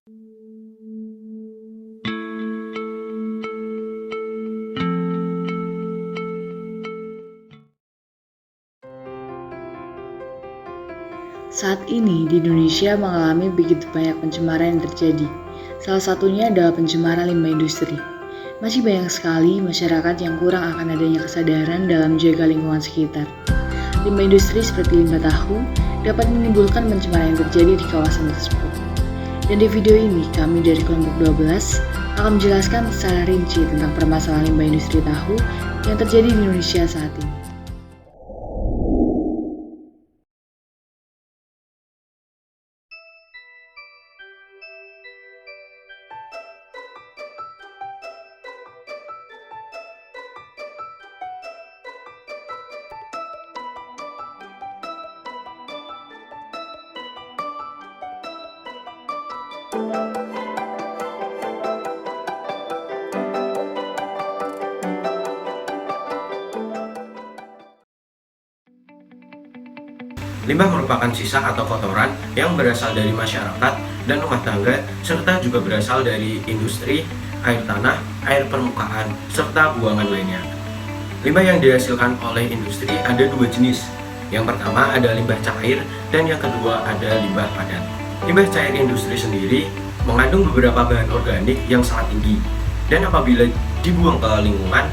Saat ini di Indonesia mengalami begitu banyak pencemaran yang terjadi. Salah satunya adalah pencemaran limbah industri. Masih banyak sekali masyarakat yang kurang akan adanya kesadaran dalam menjaga lingkungan sekitar. Limbah industri seperti limbah tahu dapat menimbulkan pencemaran yang terjadi di kawasan tersebut. Dan di video ini kami dari kelompok 12 akan menjelaskan secara rinci tentang permasalahan limbah industri tahu yang terjadi di Indonesia saat ini. Limbah merupakan sisa atau kotoran yang berasal dari masyarakat dan rumah tangga, serta juga berasal dari industri, air tanah, air permukaan, serta buangan lainnya. Limbah yang dihasilkan oleh industri ada dua jenis. Yang pertama ada limbah cair dan yang kedua ada limbah padat. Limbah cair industri sendiri mengandung beberapa bahan organik yang sangat tinggi, dan apabila dibuang ke lingkungan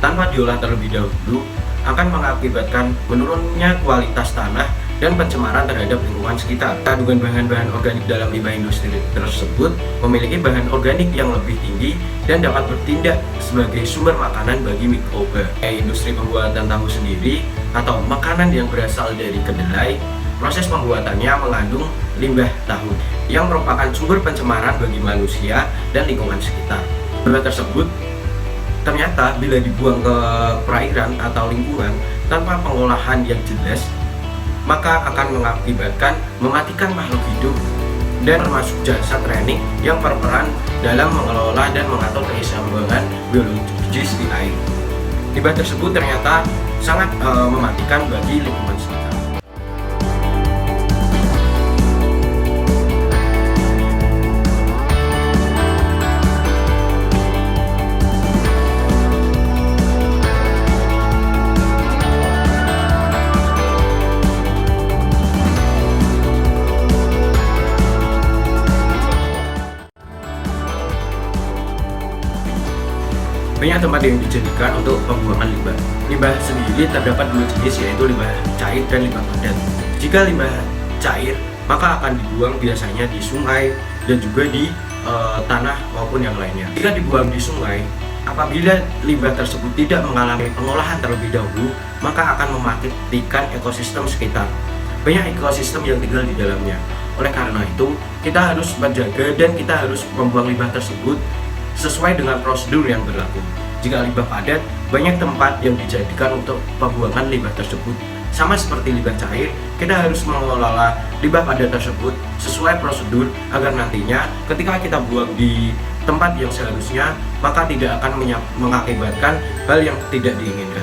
tanpa diolah terlebih dahulu akan mengakibatkan menurunnya kualitas tanah dan pencemaran terhadap lingkungan sekitar. Kandungan bahan-bahan organik dalam limbah industri tersebut memiliki bahan organik yang lebih tinggi dan dapat bertindak sebagai sumber makanan bagi mikroba. Industri pembuatan tahu sendiri atau makanan yang berasal dari kedelai, proses pembuatannya mengandung limbah tahu yang merupakan sumber pencemaran bagi manusia dan lingkungan sekitar. Limbah tersebut ternyata bila dibuang ke perairan atau lingkungan tanpa pengolahan yang jelas, maka akan mengakibatkan mematikan makhluk hidup dan termasuk jasad renik yang berperan dalam mengelola dan mengatur keseimbangan biologis di air. Limbah tersebut ternyata sangat mematikan bagi lingkungan sekitar. Banyak tempat yang dijadikan untuk pembuangan limbah. Limbah sendiri terdapat dua jenis, yaitu limbah cair dan limbah padat. Jika limbah cair, maka akan dibuang biasanya di sungai dan juga di tanah maupun yang lainnya. Jika dibuang di sungai, apabila limbah tersebut tidak mengalami pengolahan terlebih dahulu, maka akan mematikan ekosistem sekitar. Banyak ekosistem yang tinggal di dalamnya. Oleh karena itu, kita harus menjaga dan kita harus membuang limbah tersebut sesuai dengan prosedur yang berlaku. Jika limbah padat, banyak tempat yang dijadikan untuk pembuangan limbah tersebut. Sama seperti limbah cair, kita harus mengelola limbah padat tersebut sesuai prosedur agar nantinya ketika kita buang di tempat yang seharusnya, maka tidak akan mengakibatkan hal yang tidak diinginkan.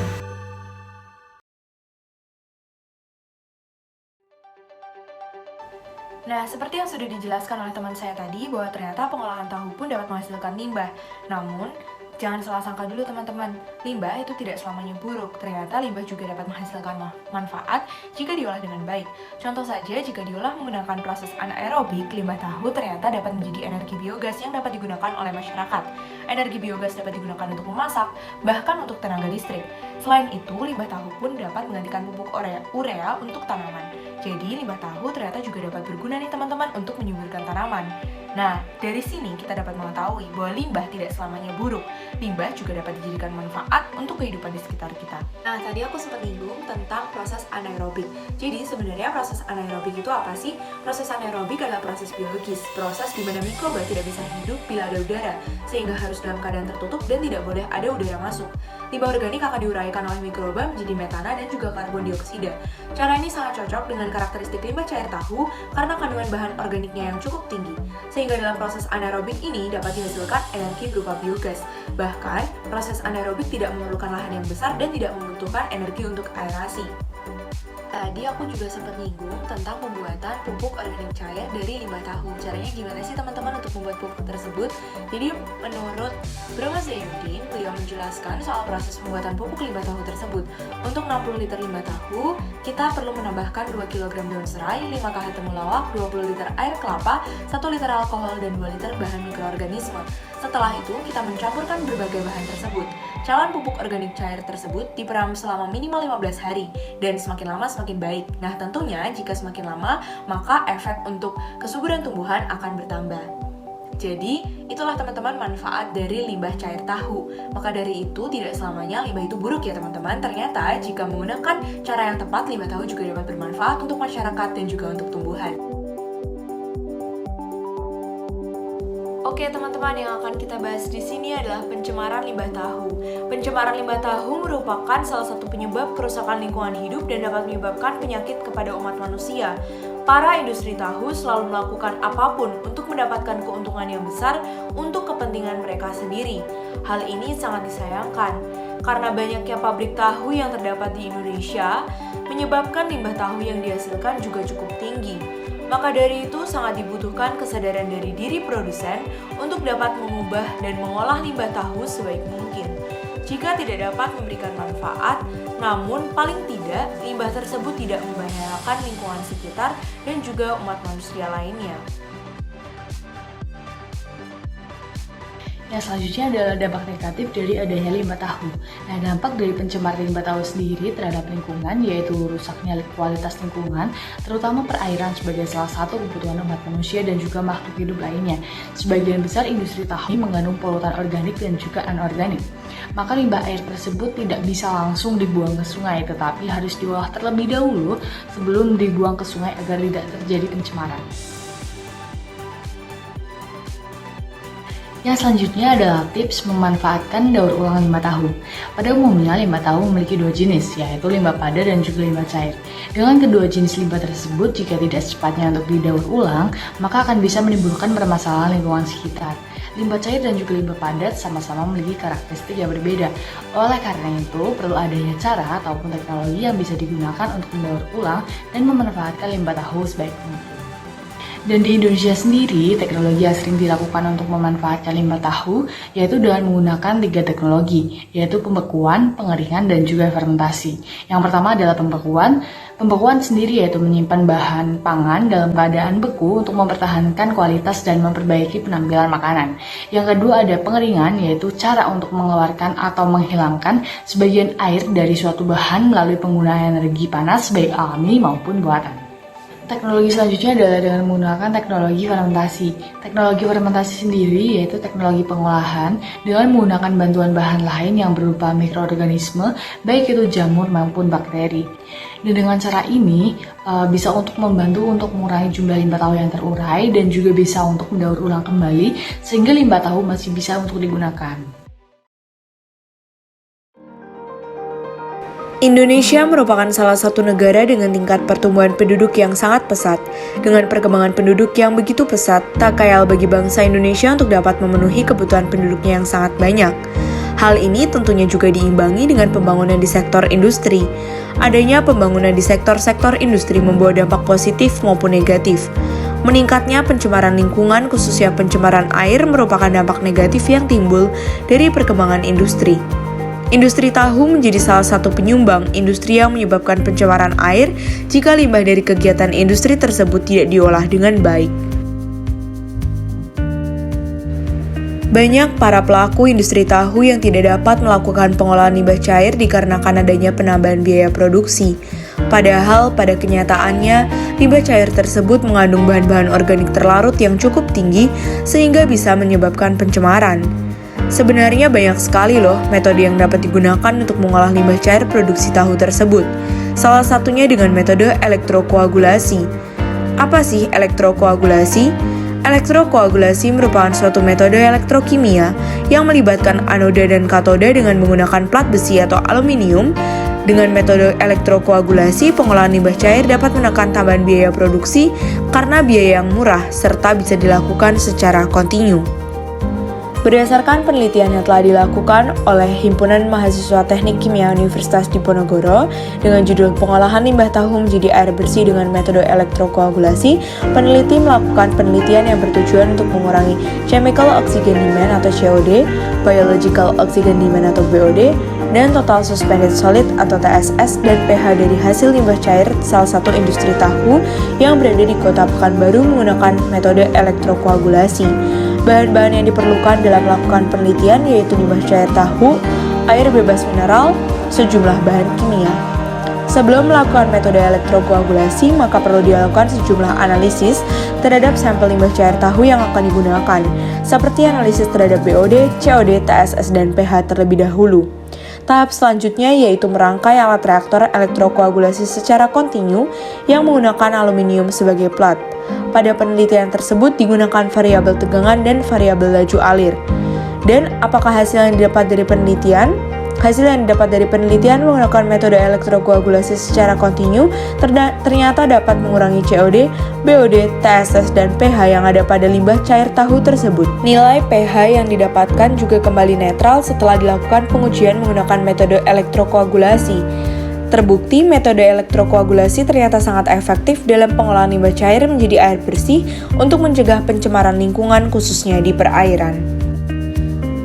Nah, seperti yang sudah dijelaskan oleh teman saya tadi, bahwa ternyata pengolahan tahu pun dapat menghasilkan limbah. Namun, jangan salah sangka dulu teman-teman, limbah itu tidak selamanya buruk. Ternyata limbah juga dapat menghasilkan manfaat jika diolah dengan baik. Contoh saja, jika diolah menggunakan proses anaerobik, limbah tahu ternyata dapat menjadi energi biogas yang dapat digunakan oleh masyarakat. Energi biogas dapat digunakan untuk memasak, bahkan untuk tenaga listrik. Selain itu, limbah tahu pun dapat menggantikan pupuk urea untuk tanaman. Jadi, limbah tahu ternyata juga dapat berguna nih teman-teman untuk menyuburkan tanaman. Nah, dari sini kita dapat mengetahui bahwa limbah tidak selamanya buruk. Limbah juga dapat dijadikan manfaat untuk kehidupan di sekitar kita. Nah, tadi aku sempat nyinggung tentang proses anaerobik. Jadi, sebenarnya proses anaerobik itu apa sih? Proses anaerobik adalah proses biologis, proses di mana mikroba tidak bisa hidup bila ada udara, sehingga harus dalam keadaan tertutup dan tidak boleh ada udara masuk. Limbah organik akan diuraikan oleh mikroba menjadi metana dan juga karbon dioksida. Cara ini sangat cocok dengan karakteristik limbah cair tahu karena kandungan bahan organiknya yang cukup tinggi. Sehingga dalam proses anaerobik ini dapat dihasilkan energi berupa biogas. Bahkan, proses anaerobik tidak memerlukan lahan yang besar dan tidak membutuhkan energi untuk aerasi. Tadi aku juga sempat nyinggung tentang pembuatan pupuk organik cair dari limbah tahu. Caranya gimana sih teman-teman untuk membuat pupuk tersebut? Jadi menurut Bro Mas Zainuddin, beliau menjelaskan soal proses pembuatan pupuk limbah tahu tersebut. Untuk 60 liter limbah tahu, kita perlu menambahkan 2 kg daun serai, 5 kahat temulawak, 20 liter air kelapa, 1 liter alkohol, dan 2 liter bahan mikroorganisme. Setelah itu, kita mencampurkan berbagai bahan tersebut. Cairan pupuk organik cair tersebut diperam selama minimal 15 hari, dan semakin lama semakin baik. Nah, tentunya jika semakin lama, maka efek untuk kesuburan tumbuhan akan bertambah. Jadi, itulah teman-teman manfaat dari limbah cair tahu. Maka dari itu, tidak selamanya limbah itu buruk ya teman-teman. Ternyata, jika menggunakan cara yang tepat, limbah tahu juga dapat bermanfaat untuk masyarakat dan juga untuk tumbuhan. Oke teman-teman, yang akan kita bahas di sini adalah pencemaran limbah tahu. Pencemaran limbah tahu merupakan salah satu penyebab kerusakan lingkungan hidup dan dapat menyebabkan penyakit kepada umat manusia. Para industri tahu selalu melakukan apapun untuk mendapatkan keuntungan yang besar untuk kepentingan mereka sendiri. Hal ini sangat disayangkan, karena banyaknya pabrik tahu yang terdapat di Indonesia menyebabkan limbah tahu yang dihasilkan juga cukup tinggi. Maka dari itu sangat dibutuhkan kesadaran dari diri produsen untuk dapat mengubah dan mengolah limbah tahu sebaik mungkin. Jika tidak dapat memberikan manfaat, namun paling tidak limbah tersebut tidak membahayakan lingkungan sekitar dan juga umat manusia lainnya. Yang selanjutnya adalah dampak negatif dari adanya limbah tahu. Nah, dampak dari pencemaran limbah tahu sendiri terhadap lingkungan yaitu rusaknya kualitas lingkungan, terutama perairan sebagai salah satu kebutuhan umat manusia dan juga makhluk hidup lainnya. Sebagian besar industri tahu mengandung polutan organik dan juga anorganik. Maka limbah air tersebut tidak bisa langsung dibuang ke sungai, tetapi harus diolah terlebih dahulu sebelum dibuang ke sungai agar tidak terjadi pencemaran. Yang selanjutnya adalah tips memanfaatkan daur ulang limbah tahu. Pada umumnya limbah tahu memiliki dua jenis, yaitu limbah padat dan juga limbah cair. Dengan kedua jenis limbah tersebut, jika tidak secepatnya untuk didaur ulang, maka akan bisa menimbulkan permasalahan lingkungan sekitar. Limbah cair dan juga limbah padat sama-sama memiliki karakteristik yang berbeda. Oleh karena itu, perlu adanya cara ataupun teknologi yang bisa digunakan untuk mendaur ulang dan memanfaatkan limbah tahu sebaik mungkin. Dan di Indonesia sendiri, teknologi yang sering dilakukan untuk memanfaatkan limbah tahu yaitu dengan menggunakan 3 teknologi, yaitu pembekuan, pengeringan, dan juga fermentasi. Yang pertama adalah pembekuan. Pembekuan sendiri yaitu menyimpan bahan pangan dalam keadaan beku untuk mempertahankan kualitas dan memperbaiki penampilan makanan. Yang kedua ada pengeringan, yaitu cara untuk mengeluarkan atau menghilangkan sebagian air dari suatu bahan melalui penggunaan energi panas baik alami maupun buatan. Teknologi selanjutnya adalah dengan menggunakan teknologi fermentasi. Teknologi fermentasi sendiri yaitu teknologi pengolahan dengan menggunakan bantuan bahan lain yang berupa mikroorganisme, baik itu jamur maupun bakteri. Dan dengan cara ini bisa untuk membantu untuk mengurangi jumlah limbah tahu yang terurai dan juga bisa untuk mendaur ulang kembali sehingga limbah tahu masih bisa untuk digunakan. Indonesia merupakan salah satu negara dengan tingkat pertumbuhan penduduk yang sangat pesat. Dengan perkembangan penduduk yang begitu pesat, tak khayal bagi bangsa Indonesia untuk dapat memenuhi kebutuhan penduduknya yang sangat banyak. Hal ini tentunya juga diimbangi dengan pembangunan di sektor industri. Adanya pembangunan di sektor-sektor industri membawa dampak positif maupun negatif. Meningkatnya pencemaran lingkungan, khususnya pencemaran air, merupakan dampak negatif yang timbul dari perkembangan industri. Industri tahu menjadi salah satu penyumbang industri yang menyebabkan pencemaran air jika limbah dari kegiatan industri tersebut tidak diolah dengan baik. Banyak para pelaku industri tahu yang tidak dapat melakukan pengolahan limbah cair dikarenakan adanya penambahan biaya produksi. Padahal pada kenyataannya, limbah cair tersebut mengandung bahan-bahan organik terlarut yang cukup tinggi sehingga bisa menyebabkan pencemaran. Sebenarnya banyak sekali loh metode yang dapat digunakan untuk mengolah limbah cair produksi tahu tersebut. Salah satunya dengan metode elektrokoagulasi. Apa sih elektrokoagulasi? Elektrokoagulasi merupakan suatu metode elektrokimia yang melibatkan anoda dan katoda dengan menggunakan plat besi atau aluminium. Dengan metode elektrokoagulasi, pengolahan limbah cair dapat menekan tambahan biaya produksi karena biaya yang murah serta bisa dilakukan secara kontinu. Berdasarkan penelitian yang telah dilakukan oleh Himpunan Mahasiswa Teknik Kimia Universitas Diponegoro dengan judul Pengolahan Limbah Tahu Menjadi Air Bersih dengan Metode Elektrokoagulasi, peneliti melakukan penelitian yang bertujuan untuk mengurangi Chemical Oxygen Demand atau COD, Biological Oxygen Demand atau BOD, dan Total Suspended Solid atau TSS dan pH dari hasil limbah cair salah satu industri tahu yang berada di Kota Pekanbaru menggunakan metode elektrokoagulasi. Bahan-bahan yang diperlukan dalam melakukan penelitian yaitu limbah cair tahu, air bebas mineral, sejumlah bahan kimia. Sebelum melakukan metode elektrokoagulasi, maka perlu dilakukan sejumlah analisis terhadap sampel limbah cair tahu yang akan digunakan, seperti analisis terhadap BOD, COD, TSS, dan pH terlebih dahulu. Tahap selanjutnya yaitu merangkai alat reaktor elektrokoagulasi secara kontinu yang menggunakan aluminium sebagai plat. Pada penelitian tersebut digunakan variabel tegangan dan variabel laju alir. Dan apakah hasil yang didapat dari penelitian? Hasil yang didapat dari penelitian menggunakan metode elektrokoagulasi secara kontinu ternyata dapat mengurangi COD, BOD, TSS, dan pH yang ada pada limbah cair tahu tersebut. Nilai pH yang didapatkan juga kembali netral setelah dilakukan pengujian menggunakan metode elektrokoagulasi. Terbukti metode elektrokoagulasi ternyata sangat efektif dalam pengolahan limbah cair menjadi air bersih untuk mencegah pencemaran lingkungan khususnya di perairan.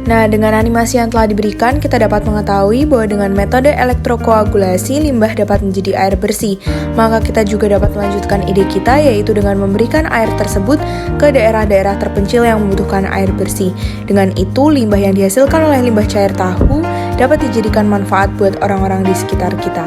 Nah, dengan animasi yang telah diberikan, kita dapat mengetahui bahwa dengan metode elektrokoagulasi, limbah dapat menjadi air bersih. Maka kita juga dapat melanjutkan ide kita, yaitu dengan memberikan air tersebut ke daerah-daerah terpencil yang membutuhkan air bersih. Dengan itu, limbah yang dihasilkan oleh limbah cair tahu dapat dijadikan manfaat buat orang-orang di sekitar kita.